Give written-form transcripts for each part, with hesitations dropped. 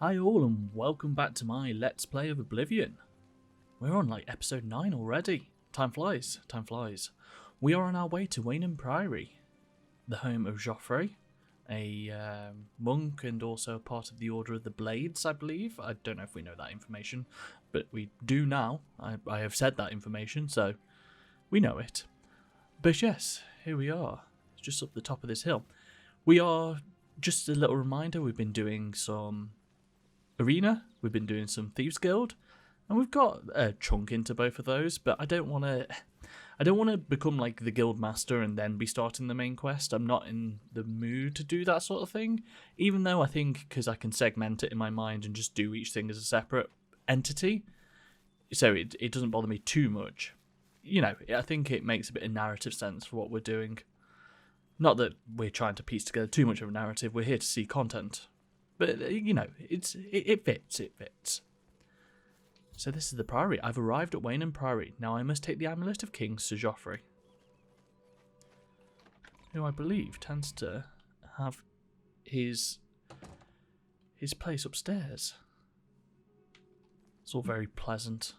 Hi all and welcome back to my Let's Play of Oblivion. We're on like episode 9 already. Time flies, time flies. We are on our way to Waynham Priory, the home of Joffrey, a monk and also part of the Order of the Blades, I believe. I don't know if we know that information, but we do now. I have said that information, so we know it. But yes, here we are, just up the top of this hill. We are, just a little reminder, we've been doing some Arena, we've been doing some Thieves Guild, and we've got a chunk into both of those, but I don't want to become like the guild master and then be starting the main quest. I'm not in the mood to do that sort of thing, even though I think because I can segment it in my mind and just do each thing as a separate entity, so it doesn't bother me too much. You know, I think it makes a bit of narrative sense for what we're doing. Not that we're trying to piece together too much of a narrative, we're here to see content. But, you know, it fits, it fits. So this is the Priory. I've arrived at Waynham Priory. Now I must take the Amulet of Kings to Joffrey, who I believe tends to have his place upstairs. It's all very pleasant.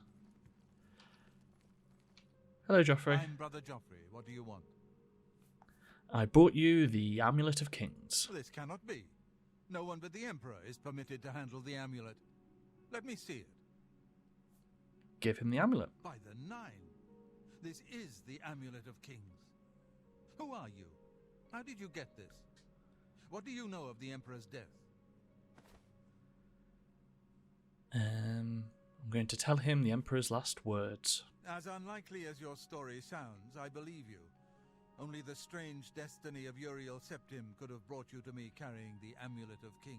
Hello, Joffrey. I'm Brother Joffrey. What do you want? I brought you the Amulet of Kings. This cannot be. No one but the Emperor is permitted to handle the amulet. Let me see it. Give him the amulet. By the Nine! This is the Amulet of Kings. Who are you? How did you get this? What do you know of the Emperor's death? I'm going to tell him the Emperor's last words. As unlikely as your story sounds, I believe you. Only the strange destiny of Uriel Septim could have brought you to me carrying the Amulet of Kings.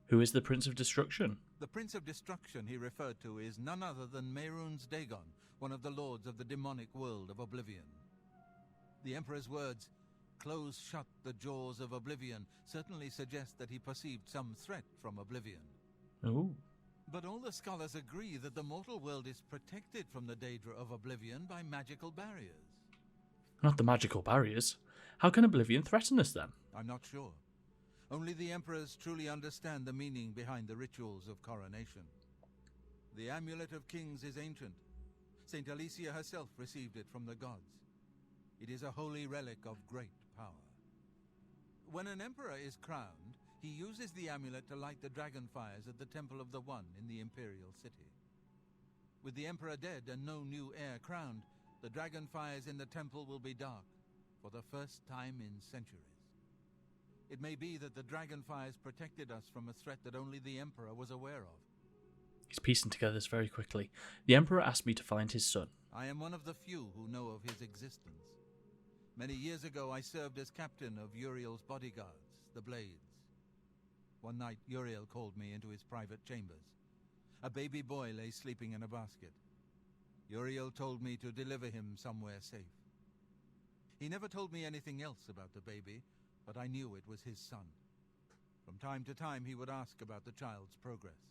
Who is the Prince of Destruction? The Prince of Destruction he referred to is none other than Mehrunes Dagon, one of the lords of the demonic world of Oblivion. The Emperor's words, "Close shut the jaws of Oblivion," certainly suggest that he perceived some threat from Oblivion. Ooh. But all the scholars agree that the mortal world is protected from the danger of Oblivion by magical barriers. Not the magical barriers. How can Oblivion threaten us then? I'm not sure. Only the Emperors truly understand the meaning behind the rituals of coronation. The Amulet of Kings is ancient. Saint Alicia herself received it from the gods. It is a holy relic of great power. When an emperor is crowned, he uses the amulet to light the dragon fires at the Temple of the One in the Imperial City. With the Emperor dead and no new heir crowned, the dragon fires in the temple will be dark for the first time in centuries. It may be that the dragon fires protected us from a threat that only the Emperor was aware of. He's piecing together this very quickly. The Emperor asked me to find his son. I am one of the few who know of his existence. Many years ago I served as captain of Uriel's bodyguards, the Blades. One night, Uriel called me into his private chambers. A baby boy lay sleeping in a basket. Uriel told me to deliver him somewhere safe. He never told me anything else about the baby, but I knew it was his son. From time to time, he would ask about the child's progress.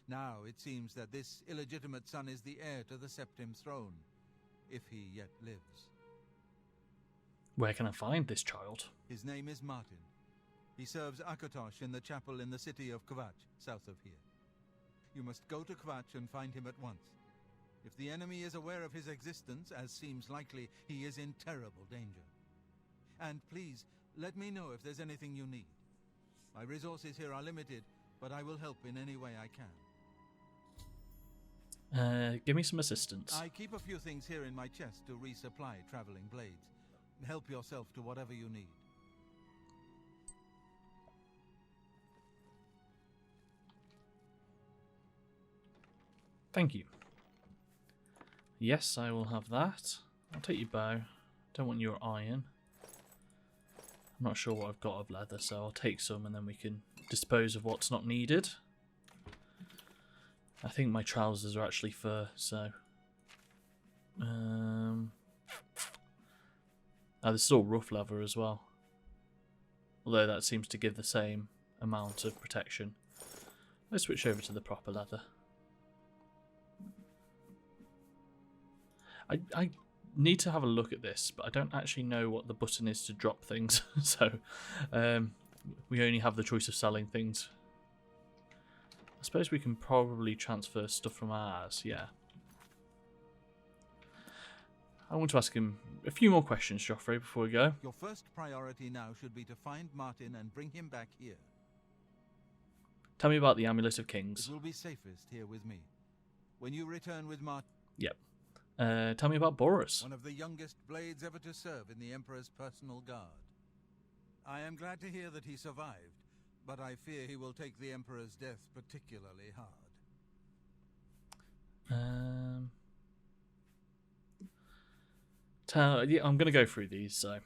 Now, it seems that this illegitimate son is the heir to the Septim throne, if he yet lives. Where can I find this child? His name is Martin. He serves Akatosh in the chapel in the city of Kvatch, south of here. You must go to Kvatch and find him at once. If the enemy is aware of his existence, as seems likely, he is in terrible danger. And please, let me know if there's anything you need. My resources here are limited, but I will help in any way I can. Give me some assistance. I keep a few things here in my chest to resupply traveling blades. Help yourself to whatever you need. Thank you. Yes, I will have that. I'll take your bow. Don't want your iron. I'm not sure what I've got of leather, so I'll take some and then we can dispose of what's not needed. I think my trousers are actually fur, so... Oh, this is all rough leather as well. Although that seems to give the same amount of protection. Let's switch over to the proper leather. I need to have a look at this, but I don't actually know what the button is to drop things. So we only have the choice of selling things. I suppose we can probably transfer stuff from ours, yeah. I want to ask him a few more questions, Joffrey, before we go. Your first priority now should be to find Martin and bring him back here. Tell me about the Amulet of Kings. It will be safest here with me. When you return with Martin... Yep. Tell me about Boris. One of the youngest blades ever to serve in the Emperor's personal guard. I am glad to hear that he survived, but I fear he will take the Emperor's death particularly hard. Yeah, I'm going to go through these, so...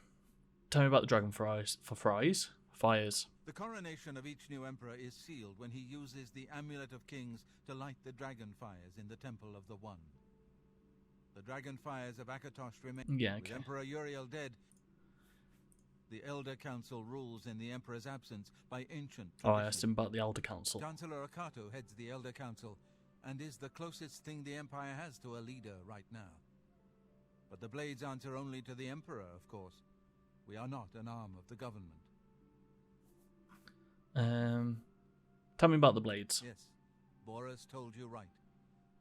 Tell me about the dragon fires. Fires. The coronation of each new emperor is sealed when he uses the Amulet of Kings to light the dragon fires in the Temple of the One. The dragon fires of Akatosh remain. Yeah, okay. With Emperor Uriel dead, the Elder Council rules in the Emperor's absence by ancient tradition. Oh, I asked him about the Elder Council. Chancellor Akato heads the Elder Council and is the closest thing the Empire has to a leader right now. But the Blades answer only to the Emperor, of course. We are not an arm of the government. Tell me about the Blades. Yes, Boris told you right.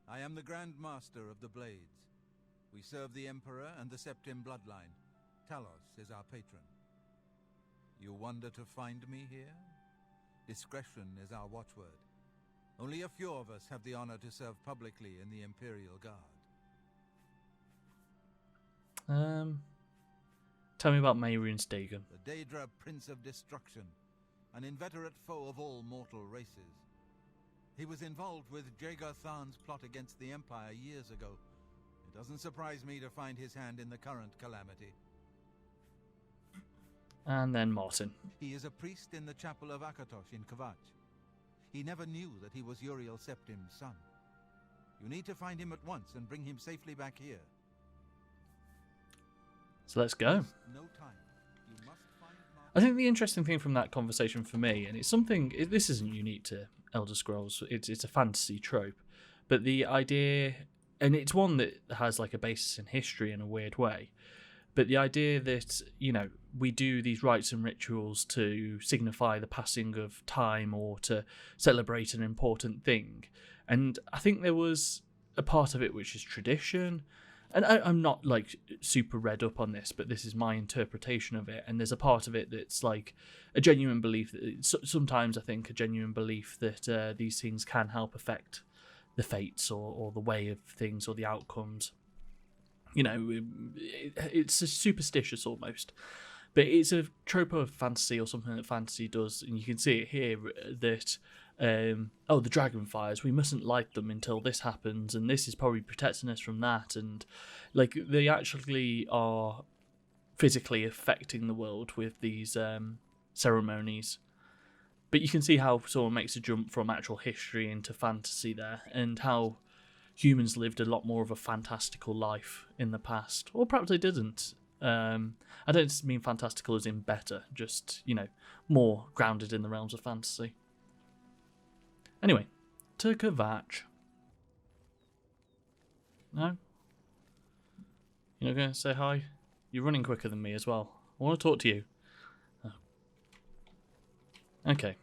I am the Grand Master of the Blades. We serve the Emperor and the Septim bloodline. Talos is our patron. You wonder to find me here? Discretion is our watchword. Only a few of us have the honor to serve publicly in the Imperial Guard. Tell me about Mehrunes Dagon. The Daedra Prince of Destruction, an inveterate foe of all mortal races. He was involved with Jaeger Tharn's plot against the Empire years ago. It doesn't surprise me to find his hand in the current calamity. And then Martin. He is a priest in the chapel of Akatosh in Kvatch. He never knew that he was Uriel Septim's son. You need to find him at once and bring him safely back here. So let's go. No time. You must find Martin. I think the interesting thing from that conversation for me, and it's something, this isn't unique to Elder Scrolls, it's a fantasy trope, but the idea, and it's one that has like a basis in history in a weird way, but the idea that, you know, we do these rites and rituals to signify the passing of time or to celebrate an important thing. And I think there was a part of it which is tradition. And I'm not like super read up on this, but this is my interpretation of it. And there's a part of it that's like a genuine belief that sometimes I think a genuine belief that these things can help affect the fates or the way of things or the outcomes. You know, it's superstitious almost, but it's a trope of fantasy or something that fantasy does, and you can see it here that the dragon fires, we mustn't light them until this happens, and this is probably protecting us from that, and like they actually are physically affecting the world with these ceremonies. But you can see how someone makes a jump from actual history into fantasy there, and how humans lived a lot more of a fantastical life in the past, or perhaps they didn't. I don't mean fantastical as in better, just, you know, more grounded in the realms of fantasy. Anyway, to Kvatch. No? You're not going to say hi? You're running quicker than me as well. I want to talk to you. Oh. Okay.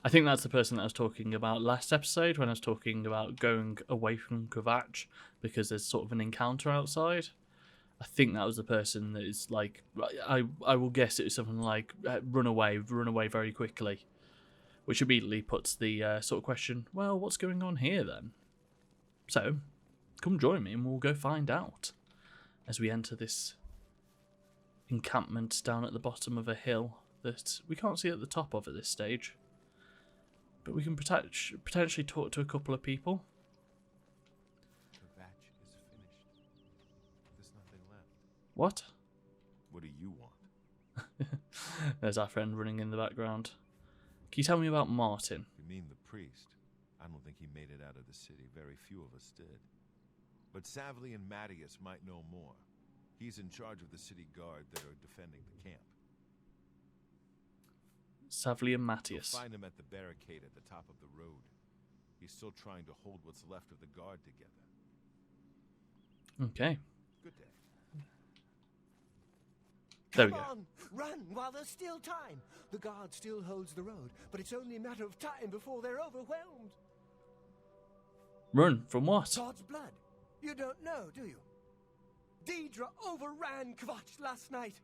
I think that's the person that I was talking about last episode when I was talking about going away from Kvatch because there's sort of an encounter outside. I think that was the person that is like, I will guess it was something like run away very quickly, which immediately puts the sort of question, well, what's going on here then? So, come join me and we'll go find out as we enter this encampment down at the bottom of a hill that we can't see at the top of at this stage. But we can potentially talk to a couple of people. Kvatch is finished. There's nothing left. What? What do you want? There's our friend running in the background. Can you tell me about Martin? You mean the priest? I don't think he made it out of the city. Very few of us did. But Savli and Mattius might know more. He's in charge of the city guard that are defending the camp. Savli and Mattius. You'll find him at the barricade at the top of the road. He's still trying to hold what's left of the guard together. Okay. Good day. There we Come go. on, run while there's still time. The guard still holds the road, but it's only a matter of time before they're overwhelmed. Run from what? God's blood. You don't know, do you? Deidre overran Kvatch last night.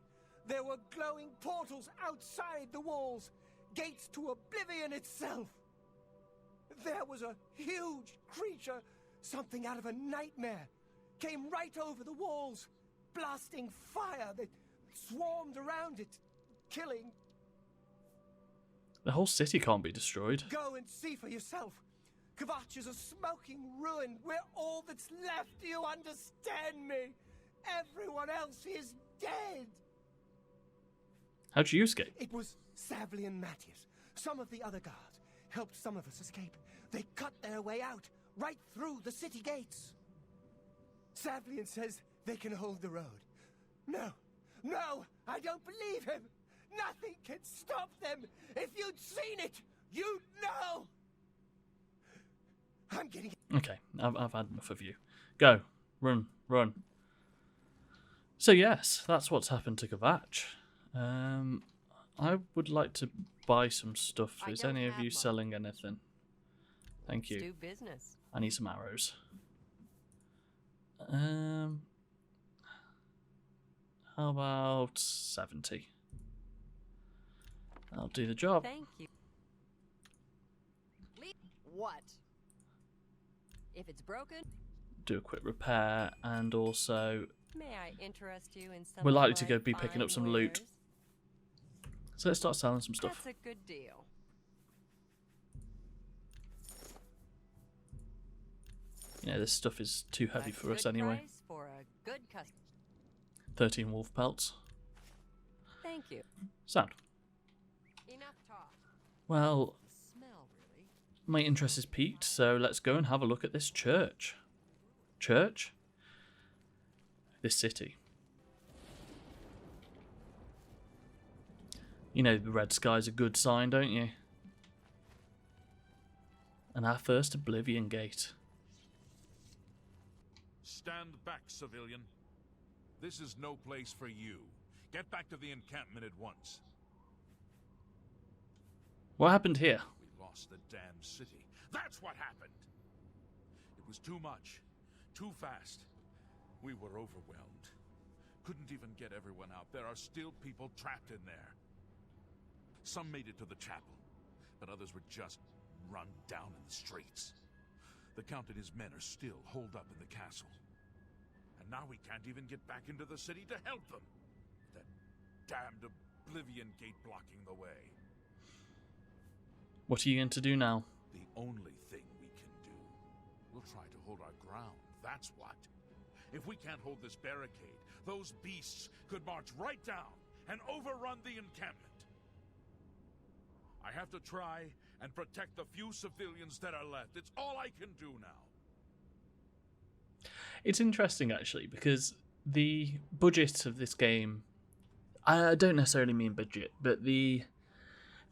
There were glowing portals outside the walls, gates to Oblivion itself. There was a huge creature, something out of a nightmare, came right over the walls, blasting fire that swarmed around it, killing. The whole city can't be destroyed. Go and see for yourself. Kvatch is a smoking ruin. We're all that's left. Do you understand me? Everyone else is dead. How'd you escape? It was Savli and Matthias. Some of the other guards helped some of us escape. They cut their way out, right through the city gates. Savlian says they can hold the road. No, I don't believe him. Nothing can stop them. If you'd seen it, you'd know. I'm getting... Okay, I've had enough of you. Go. Run. So yes, that's what's happened to Kvatch. I would like to buy some stuff. Is any of you selling anything? Thank you. Do business. I need some arrows. How about 70? I'll do the job. Thank you. What? If it's broken, Do a quick repair, and also may I interest you in some? we're of likely to my go be picking up fine some loot. wares? So let's start selling some stuff. That's a good deal. Yeah, this stuff is too heavy That's for a us good anyway. price for a good customer. 13 wolf pelts. Thank you. Sound. Enough talk. Well, Smell really. my interest is piqued, so let's go and have a look at this church. Church? This city. You know the red sky's a good sign, don't you? And our first Oblivion gate. Stand back, civilian. This is no place for you. Get back to the encampment at once. What happened here? We lost the damn city. That's what happened! It was too much. Too fast. We were overwhelmed. Couldn't even get everyone out. There are still people trapped in there. Some made it to the chapel, but others were just run down in the streets. The Count and his men are still holed up in the castle. And now we can't even get back into the city to help them. That damned Oblivion gate blocking the way. What are you going to do now? The only thing we can do. We'll try to hold our ground, that's what. If we can't hold this barricade, those beasts could march right down and overrun the encampment. I have to try and protect the few civilians that are left. It's all I can do now. It's interesting, actually, because the budget of this game, I don't necessarily mean budget, but the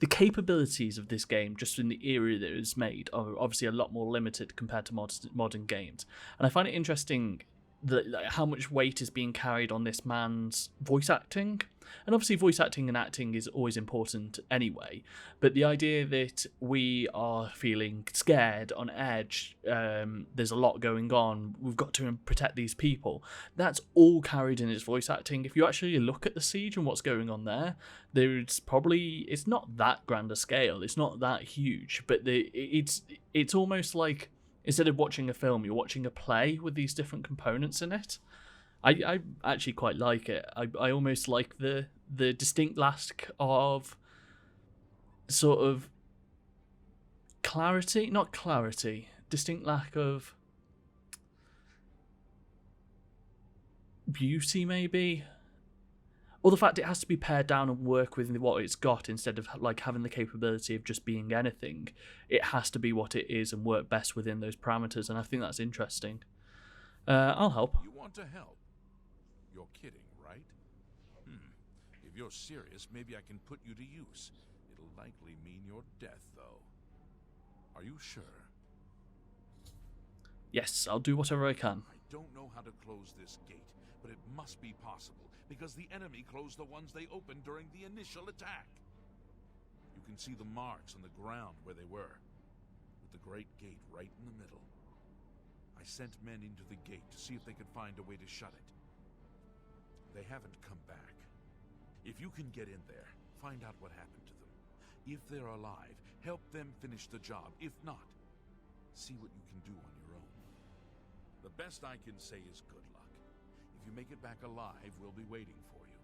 capabilities of this game, just in the era that it was made, are obviously a lot more limited compared to modern games. And I find it interesting that how much weight is being carried on this man's voice acting. And obviously voice acting and acting is always important anyway, but the idea that we are feeling scared, on edge, there's a lot going on, we've got to protect these people, that's all carried in its voice acting. If you actually look at the siege and what's going on there, it's not that grand a scale, it's not that huge, but it's almost like instead of watching a film, you're watching a play with these different components in it. I actually quite like it. I almost like the distinct lack of sort of distinct lack of beauty maybe. Or the fact it has to be pared down and work with what it's got instead of like having the capability of just being anything. It has to be what it is and work best within those parameters, and I think that's interesting. I'll help. You want to help? You're kidding, right? If you're serious, maybe I can put you to use. It'll likely mean your death, though. Are you sure? Yes, I'll do whatever I can. I don't know how to close this gate, but it must be possible, because the enemy closed the ones they opened during the initial attack. You can see the marks on the ground where they were, with the great gate right in the middle. I sent men into the gate to see if they could find a way to shut it. They haven't come back. If you can get in there, find out what happened to them. If they're alive, help them finish the job. If not, see what you can do on your own. The best I can say is good luck. If you make it back alive, we'll be waiting for you.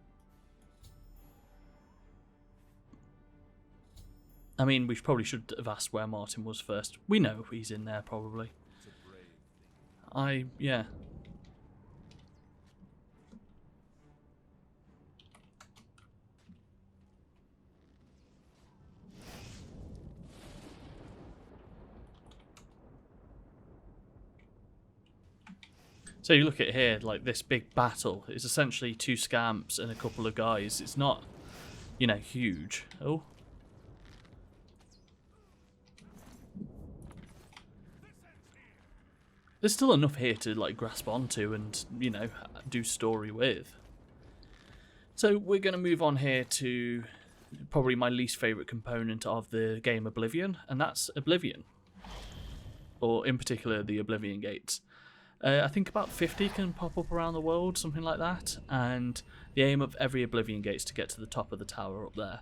I mean, we probably should have asked where Martin was first. We know he's in there, probably. It's a brave thing. Yeah. So you look at here, like this big battle is essentially 2 scamps and a couple of guys. It's not, huge. Oh. There's still enough here to like grasp onto and, do story with. So we're going to move on here to probably my least favourite component of the game Oblivion, and that's Oblivion. Or in particular, the Oblivion Gates. I think about 50 can pop up around the world, something like that, and the aim of every Oblivion Gate is to get to the top of the tower up there.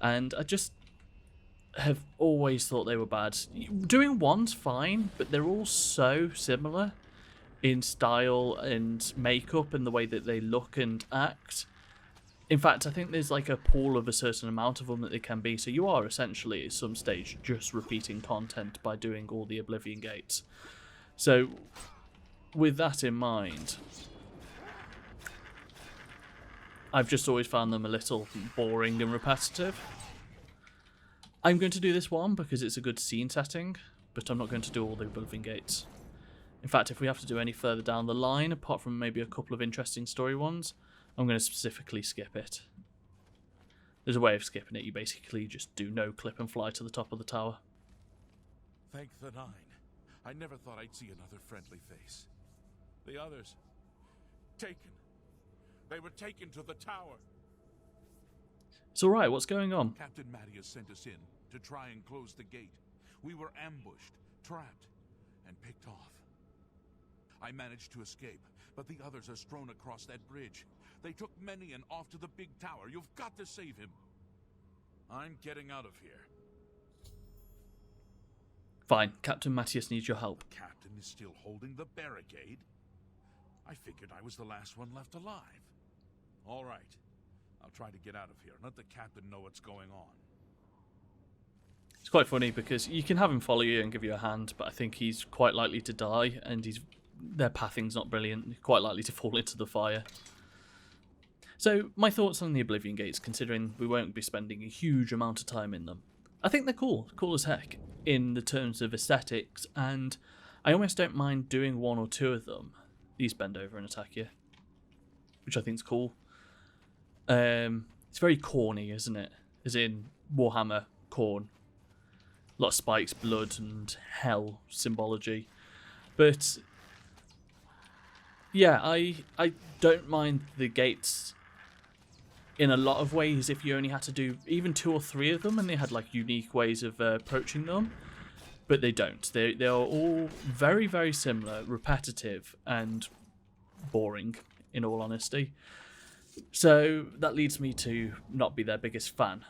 And I just have always thought they were bad. Doing one's fine, but they're all so similar in style and makeup and the way that they look and act. In fact, I think there's like a pool of a certain amount of them that they can be, so you are essentially at some stage just repeating content by doing all the Oblivion Gates. So with that in mind, I've just always found them a little boring and repetitive. I'm going to do this one because it's a good scene setting, but I'm not going to do all the Oblivion Gates. In fact, if we have to do any further down the line, apart from maybe a couple of interesting story ones, I'm going to specifically skip it. There's a way of skipping it. You basically just do no clip and fly to the top of the tower. Thank the Nine. I never thought I'd see another friendly face. The others, taken. They were taken to the tower. It's alright, what's going on? Captain Mattias sent us in to try and close the gate. We were ambushed, trapped, and picked off. I managed to escape, but the others are strewn across that bridge. They took Menion off to the big tower. You've got to save him. I'm getting out of here. Fine, Captain Mattias needs your help. The captain is still holding the barricade. I figured I was the last one left alive. All right. I'll try to get out of here. Let the captain know what's going on. It's quite funny because you can have him follow you and give you a hand, but I think he's quite likely to die, and their pathing's not brilliant. He's quite likely to fall into the fire. So, my thoughts on the Oblivion Gates, considering we won't be spending a huge amount of time in them. I think they're cool as heck, in the terms of aesthetics, and I almost don't mind doing 1 or 2 of them. These bend over and attack you, which I think is cool. It's very corny, isn't it? As in Warhammer, corn. A lot of spikes, blood, and hell symbology. But yeah, I don't mind the gates in a lot of ways if you only had to do even 2 or 3 of them and they had like unique ways of approaching them. But they don't. They are all very, very similar, repetitive, and boring, in all honesty. So that leads me to not be their biggest fan.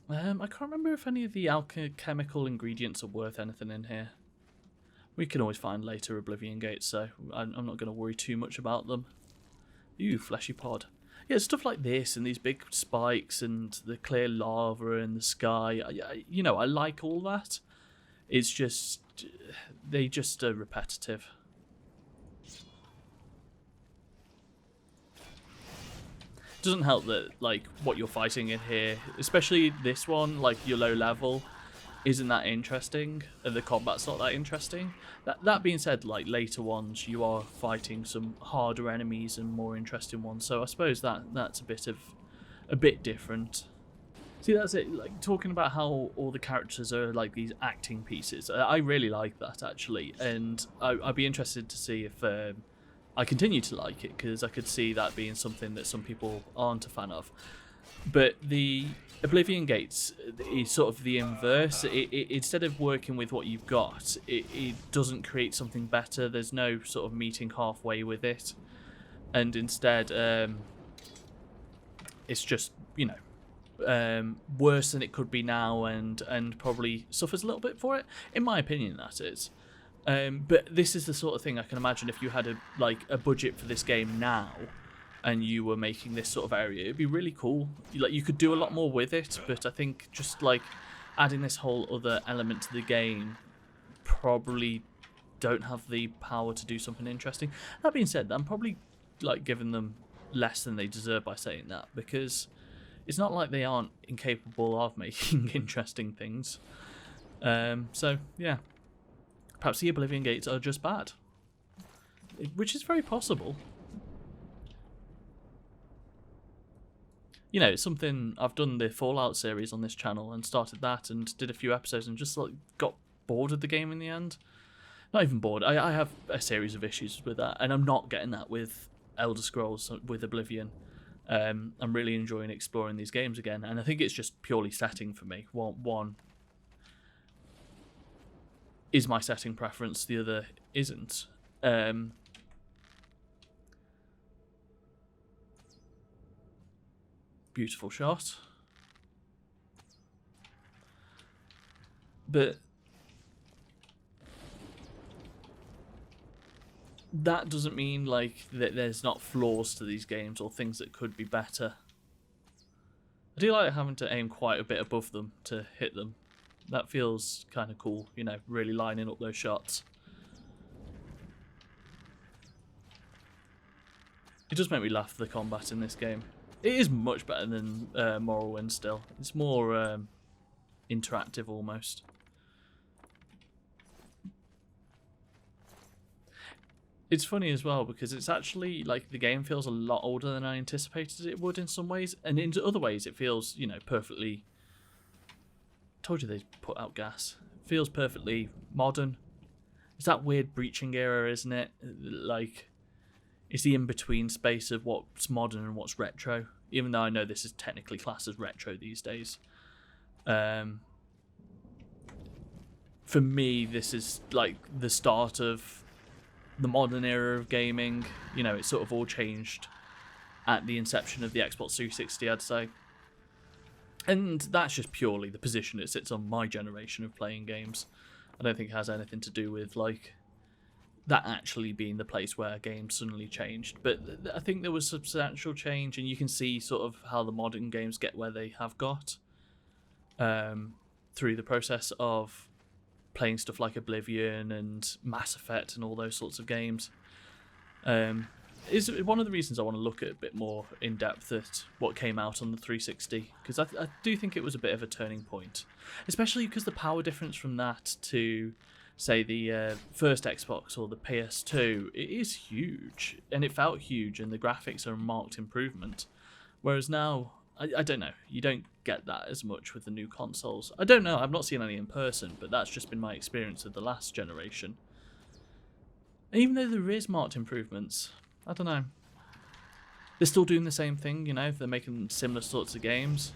I can't remember if any of the alchemical ingredients are worth anything in here. We can always find later Oblivion Gates, so I'm not going to worry too much about them. Ooh, fleshy pod. Yeah, stuff like this and these big spikes and the clear lava in the sky. I like all that. It's just, they just are repetitive. Doesn't help that like what you're fighting in here, especially this one, like your low level, isn't that interesting, and the combat's not that interesting. That being said, like later ones, you are fighting some harder enemies and more interesting ones. So I suppose that's a bit different. See, that's it. Like talking about how all the characters are like these acting pieces. I really like that actually, and I'd be interested to see if I continue to like it, because I could see that being something that some people aren't a fan of. But the Oblivion Gates is sort of the inverse. Instead of working with what you've got, it doesn't create something better. There's no sort of meeting halfway with it, and instead it's just, you know, worse than it could be now, and probably suffers a little bit for it, in my opinion. That is. But this is the sort of thing I can imagine if you had a budget for this game now, and you were making this sort of area, it'd be really cool. You could do a lot more with it, but I think just like adding this whole other element to the game probably don't have the power to do something interesting. That being said, I'm probably like giving them less than they deserve by saying that, because it's not like they aren't incapable of making interesting things. So yeah, perhaps the Oblivion Gates are just bad, which is very possible. You know, it's something I've done the Fallout series on this channel and started that and did a few episodes and just like got bored of the game in the end. Not even bored. I have a series of issues with that, and I'm not getting that with Elder Scrolls, with Oblivion. I'm really enjoying exploring these games again, and I think it's just purely setting for me. One is my setting preference, the other isn't. Beautiful shot. But that doesn't mean like that there's not flaws to these games or things that could be better. I do like having to aim quite a bit above them to hit them. That feels kind of cool, you know, really lining up those shots. It does make me laugh, the combat in this game. It is much better than Morrowind still. It's more interactive almost. It's funny as well because it's actually like the game feels a lot older than I anticipated it would in some ways, and in other ways it feels, you know, perfectly. Told you they put out gas. It feels perfectly modern. It's that weird breaching era, isn't it? Like, it's the in-between space of what's modern and what's retro, even though I know this is technically classed as retro these days. For me, this is like the start of the modern era of gaming. You know, it sort of all changed at the inception of the Xbox 360, I'd say. And that's just purely the position it sits on my generation of playing games. I don't think it has anything to do with, like, that actually being the place where games suddenly changed. But I think there was substantial change, and you can see sort of how the modern games get where they have got through the process of playing stuff like Oblivion and Mass Effect and all those sorts of games. Is one of the reasons I want to look at a bit more in depth at what came out on the 360, because I do think it was a bit of a turning point, especially because the power difference from that to, say, the first Xbox or the PS2, it is huge, and it felt huge, and the graphics are a marked improvement. Whereas now, I don't know, you don't get that as much with the new consoles. I don't know, I've not seen any in person, but that's just been my experience of the last generation. And even though there is marked improvements, I don't know. They're still doing the same thing, you know, they're making similar sorts of games.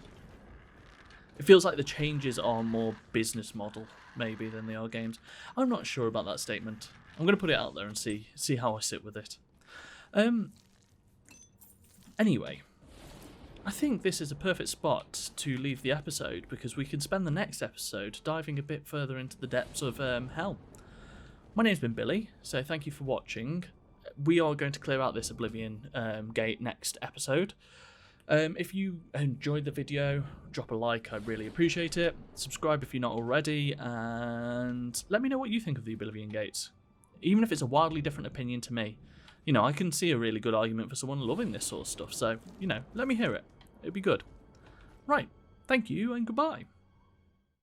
It feels like the changes are more business model, maybe, than they are games. I'm not sure about that statement. I'm going to put it out there and see how I sit with it. Anyway, I think this is a perfect spot to leave the episode, because we can spend the next episode diving a bit further into the depths of hell. My name's been Billy, so thank you for watching. We are going to clear out this Oblivion gate next episode. If you enjoyed the video, drop a like, I'd really appreciate it. Subscribe if you're not already, and let me know what you think of the Oblivion gates. Even if it's a wildly different opinion to me. You know, I can see a really good argument for someone loving this sort of stuff, so, you know, let me hear it. It'd be good. Right, thank you and goodbye.